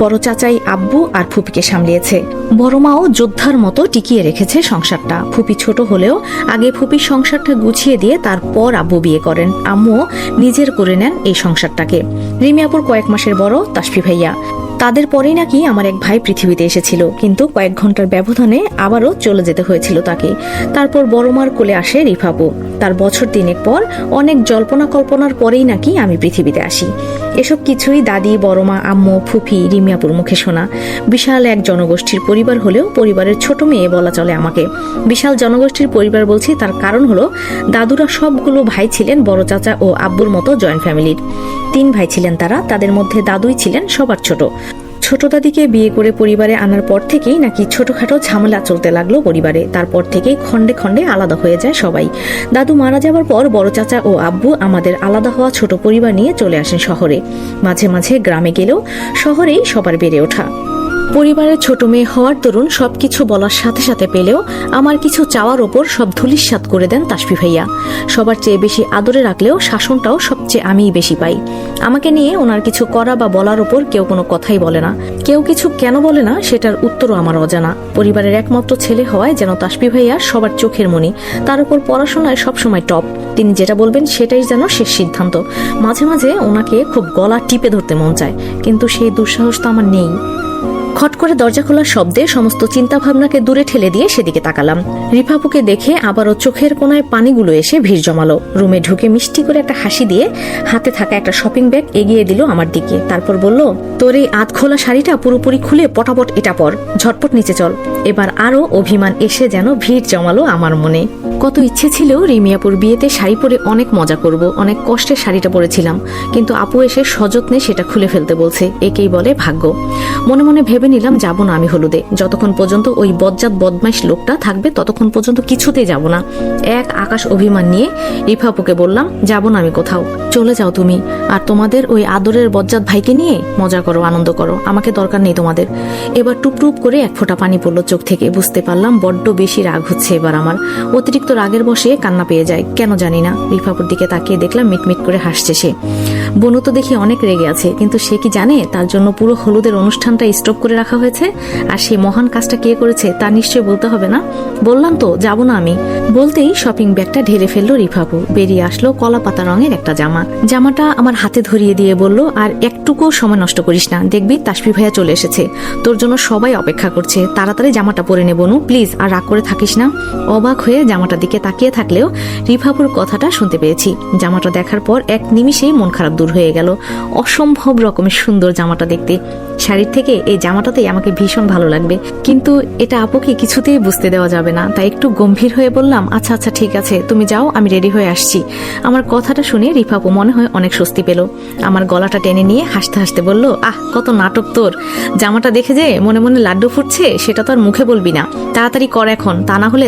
বড় চাচাই আব্বু আর ফুপিকে সামলিয়েছে। বড় মাও যোদ্ধার মতো টিকিয়ে রেখেছে সংসারটা। ফুপি ছোট হলেও আগে ফুপির সংসারটা গুছিয়ে দিয়ে তারপর আব্বু বিয়ে করেন। আম্মু নিজের করে নেন এই সংসারটাকে। রিমি আপুর কয়েক মাসের বড় তাসফি ভাইয়া। তাদের পরেই নাকি আমার এক ভাই পৃথিবীতে এসেছিল, কিন্তু কয়েক ঘন্টার ব্যবধানে আবারও চলে যেতে হয়েছিল তাকে। তারপর বড় মার কোলে আসে রিফাপু। তার বছর 3 পর অনেক জল্পনা কল্পনার পরেই নাকি আমি পৃথিবীতে আসি। এসব কিছুই দাদি, বড় মা, আম্মু, ফুফি, রিমিয়াপুর মুখে শোনা। বিশাল এক জনগোষ্ঠীর পরিবার হলেও পরিবারের ছোট মেয়ে বলা চলে আমাকে। বিশাল জনগোষ্ঠীর পরিবার বলছি তার কারণ হলো দাদুরা সবগুলো ভাই ছিলেন বড় চাচা ও আব্বুর মতো জয়েন্ট ফ্যামিলির। 3 ভাই ছিলেন তারা, তাদের মধ্যে দাদুই ছিলেন সবার ছোট। ছোট দাদিকে বিয়ে করে পরিবারে আনার পর থেকেই নাকি ছোটখাটো ঝামেলা চলতে লাগলো পরিবারে। তারপর থেকেই খন্ডে খন্ডে আলাদা হয়ে যায় সবাই। দাদু মারা যাবার পর বড় চাচা ও আব্বু আমাদের আলাদা হওয়া ছোট পরিবার নিয়ে চলে আসেন শহরে। মাঝে মাঝে গ্রামে গেলেও শহরেই সবার বেড়ে ওঠা। পরিবারের ছোট মেয়ে হওয়ার দরুন সবকিছু বলার সাথে সাথে পেলেও আমার কিছু চাওয়ার ওপর সব ধুলিস্যাৎ করে দেন তাসফি ভাইয়া। সবার চেয়ে বেশি আদরে রাখলেও শাসনটাও সবচেয়ে আমিই বেশি পাই। আমাকে নিয়ে ওনার কিছু করা বা বলার ওপর কেউ কোনো কথাই বলে না। কেউ কিছু কেন বলে না সেটার উত্তরও আমার অজানা। পরিবারের একমাত্র ছেলে হওয়ায় যেন তাসফি ভাইয়া সবার চোখের মণি। তার উপর পড়াশোনায় সবসময় টপ। তিনি যেটা বলবেন সেটাই যেন শেষ সিদ্ধান্ত। মাঝে মাঝে ওনাকে খুব গলা টিপে ধরতে মন চায়, কিন্তু সেই দুঃসাহস তো আমার নেই। খট করে দরজা খোলার শব্দে সমস্ত চিন্তা ভাবনাকে দূরে ঠেলে দিয়ে সেদিকে তাকালাম। রিফাপুকে দেখে আবারও চোখের কোনায় পানিগুলো এসে ভিড় জমালো। রুমে ঢুকে মিষ্টি করে একটা হাসি দিয়ে হাতে থাকা একটা শপিং ব্যাগ এগিয়ে দিল আমার দিকে। তারপর বলল, তোর এই আধ খোলা শাড়িটা পুরোপুরি খুলে পটাপট এটা পর, ঝটপট নিচে চল। এবার আরো অভিমান এসে যেন ভিড় জমালো আমার মনে। কত ইচ্ছে ছিল রিমিয়াপুর বিয়েতে শাড়ি পরে অনেক মজা করব। অনেক কষ্টে শাড়িটা পরেছিলাম, কিন্তু আপু এসে সযত্নে সেটা খুলে ফেলতে বলছে। একেই বলে ভাগ্য। মনে মনে ভেবে নিলাম যাব না আমি হলুদে। যতক্ষণ পর্যন্ত ওই বজ্জাত বদমাইশ লোকটা থাকবে ততক্ষণ পর্যন্ত কিছুতেই যাব না। এক আকাশ অভিমান নিয়ে রিফাপুকে বললাম, যাব না আমি কোথাও। চলে যাও তুমি, আর তোমাদের ওই আদরের বজ্জাত ভাইকে নিয়ে মজা করো, আনন্দ করো। আমাকে দরকার নেই তোমাদের। এবার টুপ টুপ করে এক ফোঁটা পানি পড়লো চোখ থেকে। বুঝতে পারলাম বড্ড বেশি রাগ হচ্ছে এবার আমার। অতিরিক্ত রাগের বসে কান্না পেয়ে যায়, কেন জানি না। রিফাপুর দিকে তাকিয়ে দেখলাম মিটমিট করে হাসছে সে। বনু তো দেখি অনেক রেগে আছে, কিন্তু সে কি জানে তার জন্য পুরো হলুদের অনুষ্ঠানটা স্টপ করে রাখা হয়েছে? আর সেই মহান কাজটা কে করেছে তা নিশ্চয় বলতে হবে না। বললাম তো যাব না আমি। বলতেই শপিং ব্যাগটা ঢেলে ফেললো রিফাপু। বেরিয়ে আসলো কলা পাতা রঙের একটা জামা। জামাটা আমার হাতে ধরিয়ে দিয়ে বলল, আর একটুকু সময় নষ্ট করিস না, দেখবি তাসফি ভাইয়া চলে এসেছে। তোর জন্য সবাই অপেক্ষা করছে, তাড়াতাড়ি জামাটা পরে নে বনু, প্লিজ, আর রাগ করে থাকিস না। অবাক হয়ে জামাটার দিকে তাকিয়ে থাকলেও রিফাপুর কথাটা শুনতে পেয়েছি। জামাটা দেখার পর এক নিমিষেই মন খারাপ দূর হয়ে গেল। অসম্ভব রকমের সুন্দর জামাটা দেখতে। শাড়ির থেকে এই জামাটাতেই আমাকে ভীষণ ভালো লাগবে, কিন্তু এটা আপুকে কিছুতেই বুঝতে দেওয়া যাবে না। তাই একটু গম্ভীর হয়ে বললাম, আচ্ছা আচ্ছা ঠিক আছে, তুমি যাও, আমি রেডি হয়ে আসছি। আমার কথাটা শুনে রিফাপু মনে হয় অনেক স্বস্তি পেল। আমার গলাটা টেনে নিয়ে হাসতে হাসতে বলল, আহ কত নাটক তোর। জামাটা দেখে যে মনে মনে লাড্ডু ফুটছে সেটা তো আর মুখে বলবি না। তাড়াতাড়ি কর এখন, তা না হলে